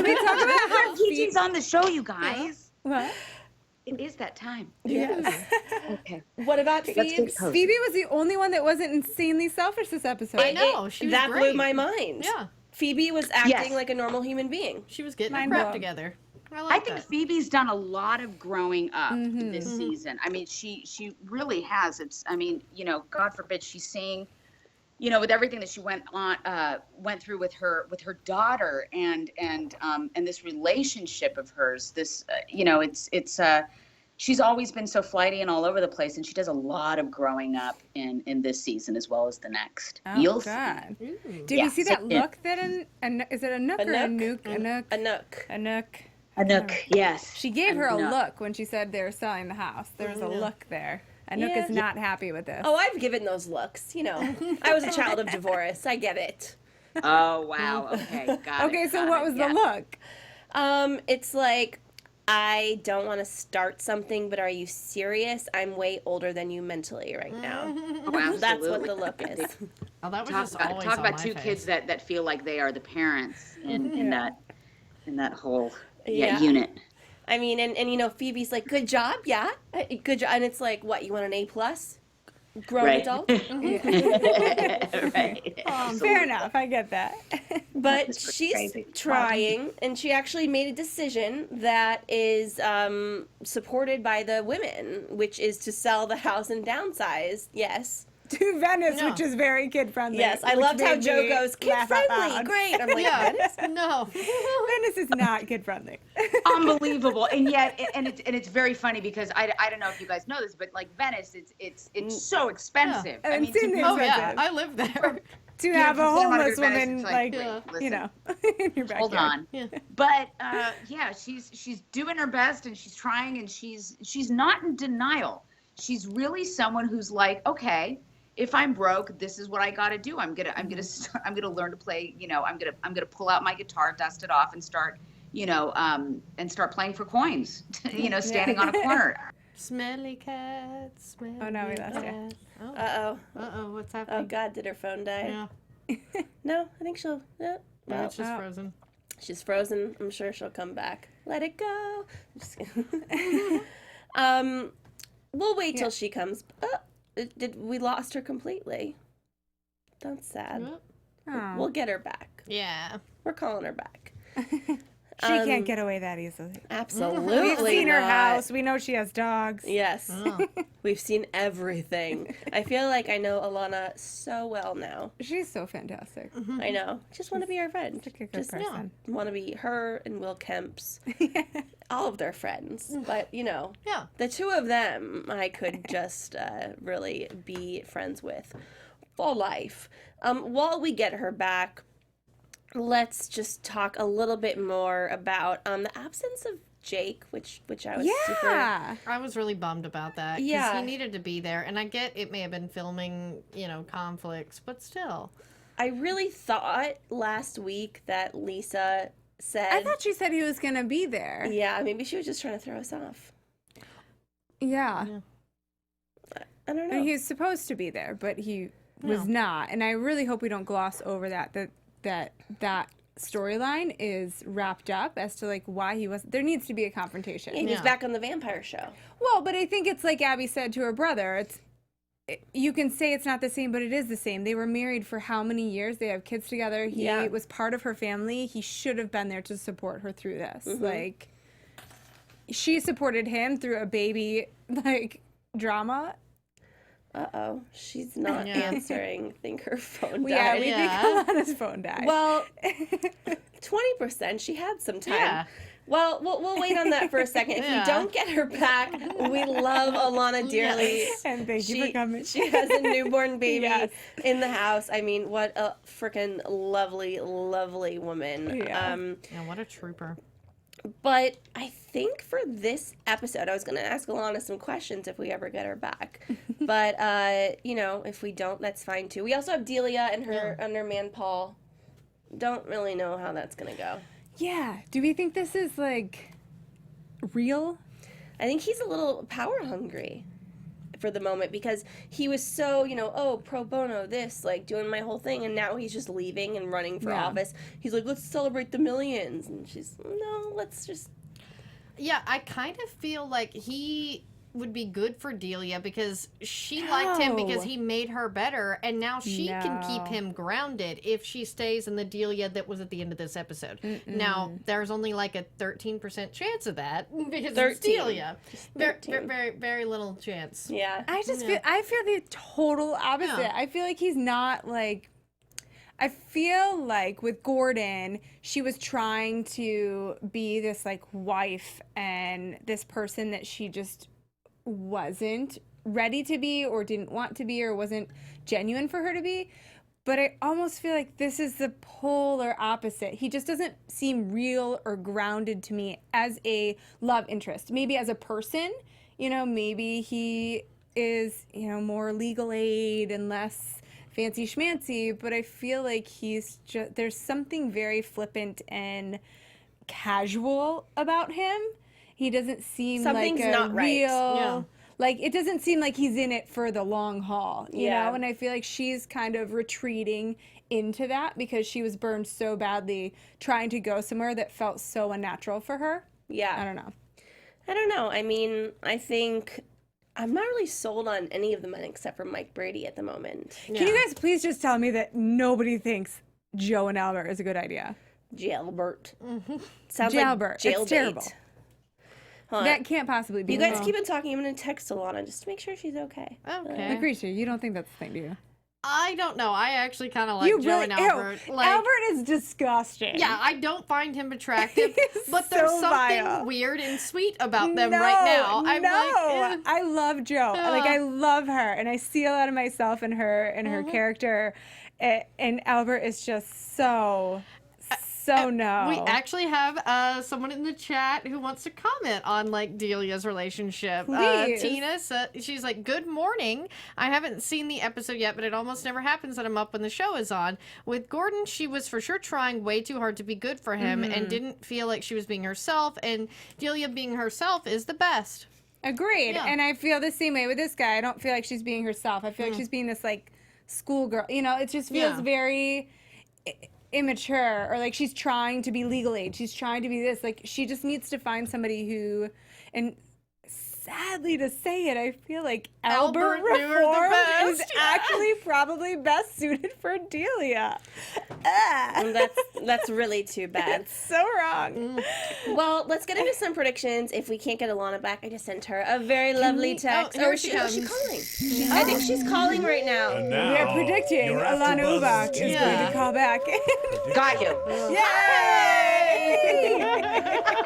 Speaker 4: we talk about how
Speaker 5: PJ's on the show, you guys.
Speaker 4: What?
Speaker 5: It is that time.
Speaker 1: Yes.
Speaker 5: Okay.
Speaker 1: What about
Speaker 5: Let's
Speaker 1: Phoebe?
Speaker 5: get cozy.
Speaker 4: Phoebe was the only one that wasn't insanely selfish this episode.
Speaker 3: I know, she was
Speaker 1: that blew
Speaker 3: great.
Speaker 1: my mind.
Speaker 3: Yeah,
Speaker 1: Phoebe was acting
Speaker 5: Yes.
Speaker 1: like a normal human being.
Speaker 3: she was getting her
Speaker 4: Mind
Speaker 3: crap
Speaker 4: blown.
Speaker 3: together. I
Speaker 5: I
Speaker 3: like
Speaker 5: think
Speaker 3: that.
Speaker 5: Phoebe's done a lot of growing up this season. I mean, she really has. It's. I mean, God forbid she's seeing, with everything that she went through with her daughter and this relationship of hers. This, she's always been so flighty and all over the place, and she does a lot of growing up in this season as well as the next.
Speaker 4: Oh,
Speaker 5: You'll
Speaker 4: God.
Speaker 5: see.
Speaker 4: Did you see that look that is it a nook or a
Speaker 1: nook?
Speaker 4: nuke? A nook.
Speaker 1: A nook.
Speaker 4: A nook.
Speaker 5: A nook, yes.
Speaker 4: She gave her a
Speaker 5: nook.
Speaker 4: look when she said they were selling the house. There was a look there. Anouk is not happy with this.
Speaker 1: Oh, I've given those looks. You know, I was a child of divorce. I get it.
Speaker 5: Oh, wow. Okay, got it.
Speaker 4: Okay, so
Speaker 5: got
Speaker 4: what
Speaker 5: it,
Speaker 4: was
Speaker 5: yeah.
Speaker 4: the look?
Speaker 1: It's like, I don't want to start something, but are you serious? I'm way older than you mentally right now.
Speaker 5: Oh,
Speaker 1: That's what
Speaker 5: absolutely.
Speaker 1: the look is.
Speaker 3: Oh, that was
Speaker 5: Talk
Speaker 3: just
Speaker 5: about,
Speaker 3: always
Speaker 5: talk
Speaker 3: on
Speaker 5: about
Speaker 3: my
Speaker 5: two
Speaker 3: face.
Speaker 5: kids that feel like they are the parents in that whole
Speaker 1: Yeah.
Speaker 5: unit.
Speaker 1: I mean, and you know, Phoebe's like, good job, yeah, good job. And it's like, what, you want an A+? Grown
Speaker 5: Right.
Speaker 1: adult?
Speaker 5: Right.
Speaker 4: Fair enough. I get that.
Speaker 1: But
Speaker 5: That's pretty
Speaker 1: she's
Speaker 5: crazy.
Speaker 1: trying, and she actually made a decision that is supported by the women, which is to sell the house and downsize. Yes.
Speaker 4: To Venice,
Speaker 3: No.
Speaker 4: which is very kid friendly.
Speaker 1: Yes, I loved how Joe goes, kid friendly, great. I'm like,
Speaker 3: Yeah.
Speaker 1: Venice?
Speaker 3: No.
Speaker 4: Venice is not kid friendly.
Speaker 5: Unbelievable. And yet, and it's very funny because I don't know if you guys know this, but like Venice, it's so expensive.
Speaker 4: Yeah.
Speaker 5: I
Speaker 4: And
Speaker 5: mean,
Speaker 4: it's in
Speaker 5: to
Speaker 4: the
Speaker 3: Oh yeah,
Speaker 4: expensive.
Speaker 3: I live there.
Speaker 4: To
Speaker 5: Yeah,
Speaker 4: have a
Speaker 5: from Santa Monica
Speaker 4: homeless
Speaker 5: to Venice,
Speaker 4: woman,
Speaker 5: it's
Speaker 4: like,
Speaker 5: wait,
Speaker 4: you
Speaker 5: listen,
Speaker 4: know, in your backyard.
Speaker 5: hold on.
Speaker 3: Yeah.
Speaker 5: But yeah, she's doing her best and she's trying and she's not in denial. She's really someone who's like, okay, if I'm broke, this is what I got to do. I'm gonna learn to play. You know, I'm gonna pull out my guitar, dust it off, and start, you know, and start playing for coins. You know, standing on a corner.
Speaker 3: Smelly cat, smelly
Speaker 4: Oh, no, we lost you.
Speaker 3: cat. Oh,
Speaker 1: Uh-oh.
Speaker 3: what's
Speaker 1: Oh,
Speaker 3: happening?
Speaker 1: God, did her phone die?
Speaker 3: Yeah,
Speaker 1: No, I think she'll,
Speaker 3: yeah,
Speaker 1: well,
Speaker 3: it's just frozen.
Speaker 1: she's frozen. I'm sure she'll come back. Let it go. Just kidding. We'll wait till she comes. Oh, we lost her completely? That's sad.
Speaker 3: Yep.
Speaker 4: Oh.
Speaker 1: We'll get her back.
Speaker 3: Yeah.
Speaker 1: We're calling her back.
Speaker 4: She can't get away that easily.
Speaker 1: Absolutely.
Speaker 4: We've seen her
Speaker 1: not.
Speaker 4: house. We know she has dogs.
Speaker 1: Yes.
Speaker 3: Oh.
Speaker 1: We've seen everything. I feel like I know Alanna so well now.
Speaker 4: She's so fantastic.
Speaker 1: I know. Just want to be her friend.
Speaker 4: Such a good
Speaker 1: Just
Speaker 4: person.
Speaker 1: want to be her and Will Kemp's. All of their friends. But, you know,
Speaker 3: Yeah.
Speaker 1: the two of them I could just really be friends with for life. While we get her back, let's just talk a little bit more about the absence of Jake, which I was super...
Speaker 4: Yeah.
Speaker 3: I was really bummed about that. 'Cause
Speaker 1: Yeah.
Speaker 3: he needed to be there, and I get it may have been filming, you know, conflicts, but still.
Speaker 1: I really thought last week that Lisa said...
Speaker 4: I thought she said he was going to be there.
Speaker 1: Yeah, maybe she was just trying to throw us off.
Speaker 4: Yeah.
Speaker 1: I don't know.
Speaker 4: And he was supposed to be there, but he was not. And I really hope we don't gloss over that storyline is wrapped up as to like why he wasn't. There needs to be a confrontation.
Speaker 1: He was
Speaker 3: Yeah.
Speaker 1: back on the vampire show.
Speaker 4: Well, but I think it's like Abby said to her brother. You can say it's not the same, but it is the same. They were married for how many years? They have kids together. He was part of her family. He should have been there to support her through this.
Speaker 1: Mm-hmm.
Speaker 4: Like, she supported him through a baby, like, drama.
Speaker 1: Uh-oh. She's not
Speaker 3: Yeah.
Speaker 1: answering. I think her phone died.
Speaker 4: Yeah, we
Speaker 3: Yeah.
Speaker 4: think Alana's phone died.
Speaker 1: Well, 20%. She had some time.
Speaker 3: Yeah.
Speaker 1: Well, we'll wait on that for a second. If
Speaker 3: Yeah.
Speaker 1: we don't get her back, we love Alanna dearly.
Speaker 3: Yes.
Speaker 4: and thank you for coming.
Speaker 1: She has a newborn baby
Speaker 4: Yes.
Speaker 1: in the house. I mean, what a freaking lovely, lovely woman.
Speaker 4: Yeah.
Speaker 3: Yeah, what a trooper.
Speaker 1: But I think for this episode, I was going to ask Alanna some questions if we ever get her back. But, you know, if we don't, that's fine too. We also have Delia and her man Paul. Don't really know how that's going to go.
Speaker 4: Yeah. Do we think this is, like, real?
Speaker 1: I think he's a little power hungry for the moment because he was so, you know, oh, pro bono, this, like, doing my whole thing, and now he's just leaving and running for
Speaker 4: Yeah.
Speaker 1: office. He's like, let's celebrate the millions. And she's, no, let's just...
Speaker 3: Yeah, I kind of feel like he would be good for Delia because she liked him because he made her better, and now she can keep
Speaker 4: No.
Speaker 3: him grounded if she stays in the Delia that was at the end of this episode. Now, there's only like a 13% chance of that because it's
Speaker 1: 13.
Speaker 3: Delia.
Speaker 1: Just
Speaker 3: Very,
Speaker 1: 13.
Speaker 3: very, very little chance.
Speaker 1: Yeah.
Speaker 4: I feel the total opposite.
Speaker 3: Yeah.
Speaker 4: I feel like he's not like, I feel like with Gordon, she was trying to be this like wife and this person that she just wasn't ready to be or didn't want to be or wasn't genuine for her to be. But I almost feel like this is the polar opposite. He just doesn't seem real or grounded to me as a love interest. Maybe as a person, maybe he is, more legal aid and less fancy schmancy, but I feel like there's something very flippant and casual about him. He doesn't seem
Speaker 1: Something's
Speaker 4: like a
Speaker 1: not right.
Speaker 4: real...
Speaker 3: Yeah.
Speaker 4: Like, it doesn't seem like he's in it for the long haul, you know? And I feel like she's kind of retreating into that because she was burned so badly trying to go somewhere that felt so unnatural for her.
Speaker 1: Yeah.
Speaker 4: I don't know.
Speaker 1: I mean, I think I'm not really sold on any of the men except for Mike Brady at the moment.
Speaker 3: Yeah.
Speaker 4: Can you guys please just tell me that nobody thinks Joe and Albert is a good idea?
Speaker 1: Jailbert. Sounds
Speaker 4: Jailbert.
Speaker 1: like jail
Speaker 4: It's terrible.
Speaker 1: bait. Hold on.
Speaker 4: That can't possibly be.
Speaker 1: You guys
Speaker 4: no.
Speaker 1: keep on talking. I'm going to text Alanna just to make sure she's okay.
Speaker 3: Okay.
Speaker 4: Lacretia, you don't think that's the thing, do you?
Speaker 3: I don't know. I actually kind of like Joe and Albert.
Speaker 4: Ew, Albert is disgusting.
Speaker 3: Yeah, I don't find him attractive,
Speaker 4: He's
Speaker 3: but there's
Speaker 4: so
Speaker 3: something
Speaker 4: vile.
Speaker 3: weird and sweet about them right now. I'm like, eh.
Speaker 4: I love Joe. Like, I love her, and I see a lot of myself in her and her character. And Albert is just so no.
Speaker 3: We actually have someone in the chat who wants to comment on like Delia's relationship.
Speaker 4: Please.
Speaker 3: Tina, she's like, "Good morning. I haven't seen the episode yet, but it almost never happens that I'm up when the show is on. With Gordon, she was for sure trying way too hard to be good for him and didn't feel like she was being herself. And Delia being herself is the best."
Speaker 4: Agreed.
Speaker 3: Yeah.
Speaker 4: And I feel the same way with this guy. I don't feel like she's being herself. I feel like she's being this like schoolgirl. It just feels very immature, or like she's trying to be legal age. She's trying to be this. Like, she just needs to find somebody who, and sadly to say it, I feel like Albert
Speaker 3: knew her the
Speaker 4: Reformed is
Speaker 3: best.
Speaker 4: actually probably best suited for Delia.
Speaker 1: And that's really too bad.
Speaker 4: So wrong.
Speaker 1: Well, let's get into some predictions. If we can't get Alanna back, I just sent her a very lovely text.
Speaker 3: here
Speaker 1: Is
Speaker 3: she
Speaker 1: she
Speaker 3: comes.
Speaker 1: calling? I think she's calling right now.
Speaker 2: And
Speaker 4: We
Speaker 2: now,
Speaker 4: are predicting
Speaker 2: your
Speaker 4: Alanna
Speaker 2: AfterBuzz
Speaker 4: Ubach is
Speaker 2: TV.
Speaker 4: going to call back.
Speaker 5: Got you.
Speaker 4: Yay!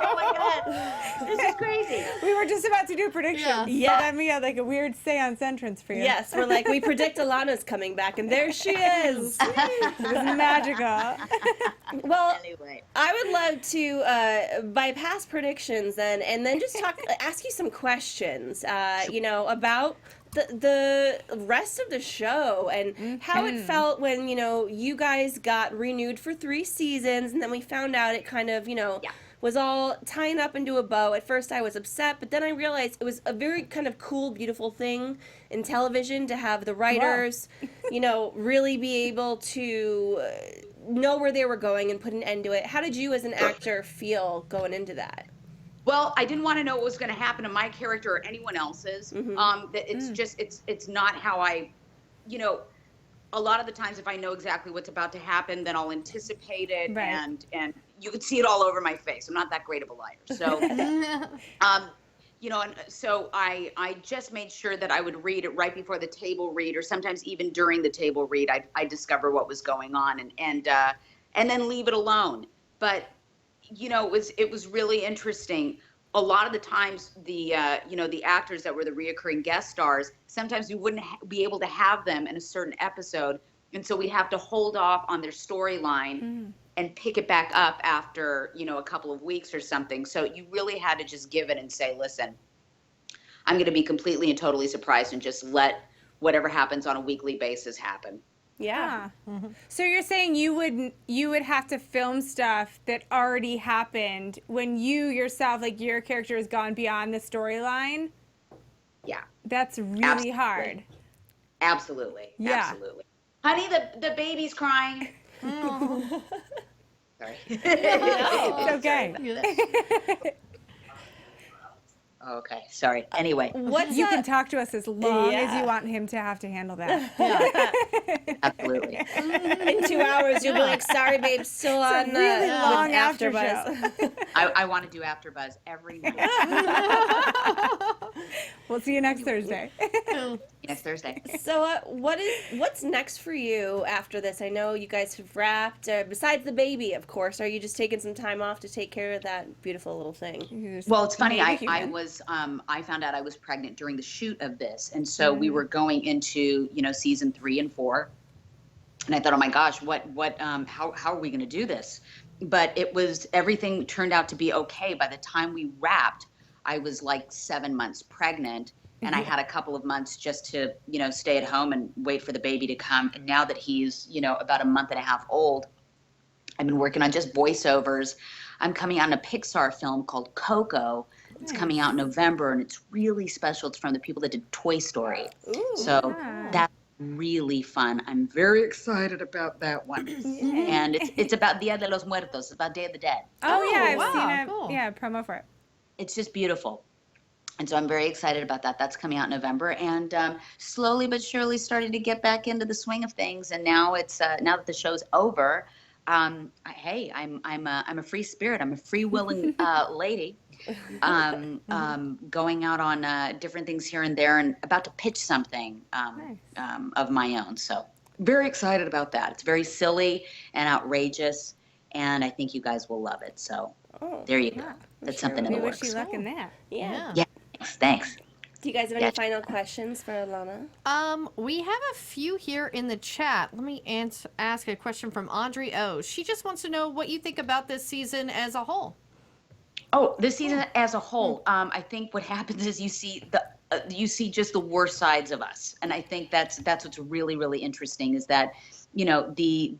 Speaker 5: Oh my God. This is crazy.
Speaker 4: We were just about to do predictions.
Speaker 1: Yeah.
Speaker 4: But then we had like a weird seance entrance for you.
Speaker 1: Yes, we're like, we predict Alana's coming back, and there she is.
Speaker 4: It was magical.
Speaker 1: Well,
Speaker 5: Anyway.
Speaker 1: I would love to bypass predictions then, and then just ask you some questions, about the rest of the show and how it felt when, you guys got renewed for 3 seasons, and then we found out it kind of, was all tying up into a bow. At first I was upset, but then I realized it was a very kind of cool, beautiful thing in television to have the writers, really be able to know where they were going and put an end to it. How did you as an actor feel going into that?
Speaker 5: Well, I didn't want to know what was going to happen to my character or anyone else's. That it's just it's not how I, a lot of the times if I know exactly what's about to happen, then I'll anticipate it,
Speaker 4: Right.
Speaker 5: and you could see it all over my face. I'm not that great of a liar, so and so I just made sure that I would read it right before the table read, or sometimes even during the table read. I discover what was going on and then leave it alone. But it was really interesting. A lot of the times, the actors that were the reoccurring guest stars, sometimes we wouldn't be able to have them in a certain episode, and so we have to hold off on their storyline and pick it back up after a couple of weeks or something. So you really had to just give it and say, listen, I'm going to be completely and totally surprised and just let whatever happens on a weekly basis happen.
Speaker 1: Yeah.
Speaker 4: So you're saying you would have to film stuff that already happened when you yourself, like your character, has gone beyond the storyline?
Speaker 5: Yeah.
Speaker 4: That's really
Speaker 5: Absolutely.
Speaker 4: hard.
Speaker 5: Absolutely.
Speaker 4: Yeah.
Speaker 5: Absolutely. Honey, the baby's crying. Sorry.
Speaker 4: It's okay.
Speaker 5: Okay. Sorry. Anyway,
Speaker 1: What's
Speaker 4: You
Speaker 1: that?
Speaker 4: can talk to us as long as
Speaker 1: Yeah.
Speaker 4: you want him to have to handle that.
Speaker 5: absolutely.
Speaker 1: In 2 hours, you'll be like, sorry, babe, still on
Speaker 4: really
Speaker 1: with
Speaker 4: long
Speaker 1: AfterBuzz.
Speaker 5: I want to do AfterBuzz every night.
Speaker 4: We'll see you next Thursday.
Speaker 5: Next Thursday.
Speaker 1: So what's next for you after this? I know you guys have wrapped. Besides the baby, of course, are you just taking some time off to take care of that beautiful little thing?
Speaker 5: Well, it's funny. I
Speaker 4: Human.
Speaker 5: I found out I was pregnant during the shoot of this. And so we were going into, season 3 and 4. And I thought, oh my gosh, how are we going to do this? But everything turned out to be okay. By the time we wrapped, I was like 7 months pregnant. And I had a couple of months just to, stay at home and wait for the baby to come. And now that he's, about a month and a half old, I've been working on just voiceovers. I'm coming out in a Pixar film called Coco. It's coming out in November, and it's really special. It's from the people that did Toy Story.
Speaker 1: Ooh,
Speaker 5: so that's really fun. I'm very excited about that one. And it's about Dia de los Muertos. It's about Day of the Dead.
Speaker 4: Oh, yeah,
Speaker 3: wow,
Speaker 4: I've seen
Speaker 3: cool.
Speaker 4: a promo for it.
Speaker 5: It's just beautiful. And so I'm very excited about that. That's coming out in November, and slowly but surely starting to get back into the swing of things. And now now that the show's over, hey, I'm a free spirit. I'm a free willing lady, going out on different things here and there, and about to pitch something of my own. So very excited about that. It's very silly and outrageous, and I think you guys will love it. So there you go. That's something in the works.
Speaker 4: Wish you luck in that.
Speaker 1: Yeah.
Speaker 5: Yeah. Thanks.
Speaker 1: Do you guys have any final questions for Alanna?
Speaker 3: We have a few here in the chat. Let me ask a question from Audrey O. She just wants to know what you think about this season as a whole.
Speaker 5: Oh, this season as a whole, I think what happens is you see just the worst sides of us, and I think that's what's really, really interesting is that, the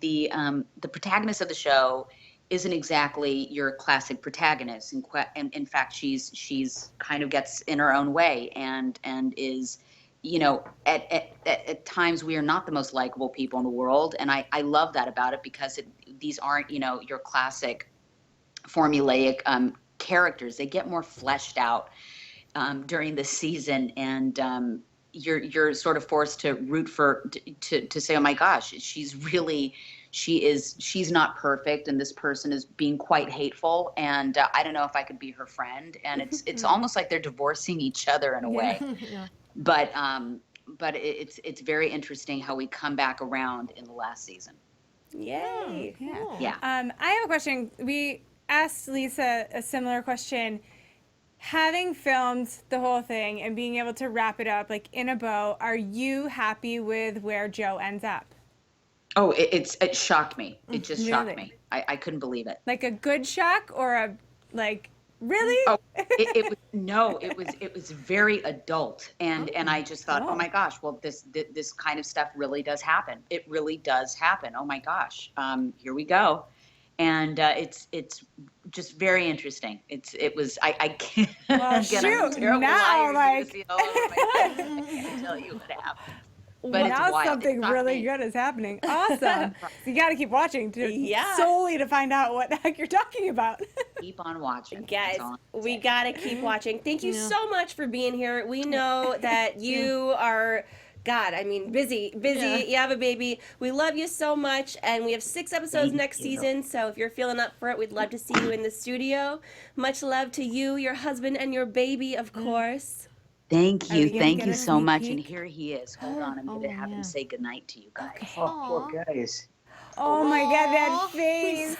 Speaker 5: protagonist of the show isn't exactly your classic protagonist. In fact, she's kind of gets in her own way and is, at times we are not the most likable people in the world. And I love that about it because these aren't, your classic formulaic characters. They get more fleshed out during the season, and you're sort of forced to root to say, oh my gosh, she's not perfect, and this person is being quite hateful, and I don't know if I could be her friend. And it's almost like they're divorcing each other in a way.
Speaker 3: Yeah.
Speaker 5: But it's very interesting how we come back around in the last season.
Speaker 1: Yay.
Speaker 3: Cool.
Speaker 5: Yeah.
Speaker 4: I have a question. We asked Lisa a similar question. Having filmed the whole thing and being able to wrap it up like in a bow, are you happy with where Joe ends up?
Speaker 5: Oh, it shocked me. It just shocked
Speaker 4: Really?
Speaker 5: me. I couldn't believe it.
Speaker 4: Like a good shock or a really?
Speaker 5: Oh, it was very adult, and I just thought, oh my gosh, well this kind of stuff really does happen. It really does happen. Oh my gosh, here we go, and it's just very interesting. I can't.
Speaker 4: Well,
Speaker 5: again,
Speaker 4: shoot,
Speaker 5: I'm a terrible
Speaker 4: now,
Speaker 5: liar. You see it all over my face. I can't tell you what happened. But
Speaker 4: now
Speaker 5: it's wild.
Speaker 4: something really good is happening. Awesome. So you got to keep watching solely to find out what the heck you're talking about.
Speaker 5: Keep on watching.
Speaker 1: Guys,
Speaker 5: That's all I'm
Speaker 1: we
Speaker 5: saying.
Speaker 1: got to keep watching. Thank you so much for being here. We know that you are, busy.
Speaker 3: Yeah.
Speaker 1: You have a baby. We love you so much, and we have 6 episodes next season, so if you're feeling up for it, we'd love to see you in the studio. Much love to you, your husband, and your baby, of course.
Speaker 5: Thank
Speaker 4: Are we
Speaker 5: you.
Speaker 4: gonna
Speaker 5: Thank
Speaker 4: get
Speaker 5: you
Speaker 4: a
Speaker 5: so
Speaker 4: sneak
Speaker 5: much.
Speaker 4: peek?
Speaker 5: And here he is. Hold on. I'm going to have him say goodnight to you guys.
Speaker 6: Oh, poor guys.
Speaker 4: Oh my God, that
Speaker 3: Aw.
Speaker 4: face.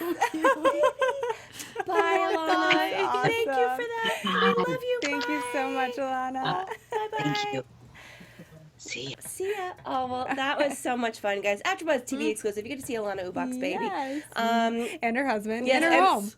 Speaker 1: Bye, Alanna.
Speaker 4: That's
Speaker 1: Thank you
Speaker 4: awesome.
Speaker 1: for that. I love you.
Speaker 4: Thank you so much, Alanna.
Speaker 1: Bye-bye.
Speaker 5: Thank you. See ya.
Speaker 1: See ya. Oh, well, that was so much fun, guys. AfterBuzz TV exclusive. You get to see Alanna Ubach's baby.
Speaker 4: Yes.
Speaker 1: Um,
Speaker 4: And her husband.
Speaker 1: Yes,
Speaker 4: and her home.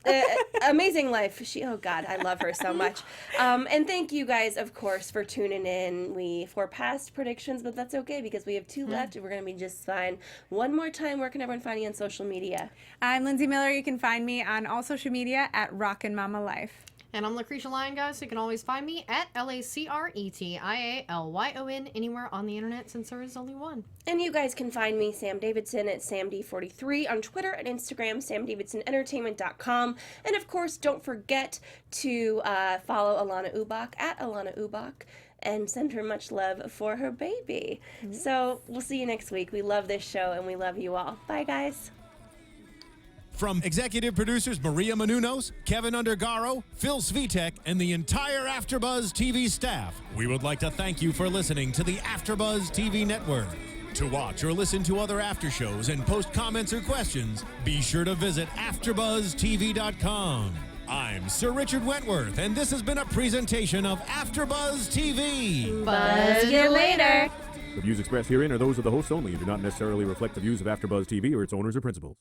Speaker 1: amazing life. Oh God, I love her so much. And thank you guys, of course, for tuning in. We forecast predictions, but that's okay because we have 2 left, and we're gonna be just fine. One more time, where can everyone find you on social media?
Speaker 4: I'm Lyndsey Miller. You can find me on all social media at Rockin' Mama Life.
Speaker 3: And I'm Lacretia Lyon, guys, so you can always find me at LACRETIALYON anywhere on the internet, since there is only one.
Speaker 1: And you guys can find me, Sam Davidson, at SamD43 on Twitter and Instagram, SamDavidsonEntertainment.com. And of course, don't forget to follow Alanna Ubach at Alanna Ubach and send her much love for her baby. So we'll see you next week. We love this show and we love you all. Bye, guys.
Speaker 2: From executive producers Maria Menounos, Kevin Undergaro, Phil Svitek, and the entire AfterBuzz TV staff, we would like to thank you for listening to the AfterBuzz TV network. To watch or listen to other after shows and post comments or questions, be sure to visit AfterBuzzTV.com. I'm Sir Richard Wentworth, and this has been a presentation of AfterBuzz TV.
Speaker 1: Buzz you later.
Speaker 7: The views expressed herein are those of the hosts only and do not necessarily reflect the views of AfterBuzz TV or its owners or principals.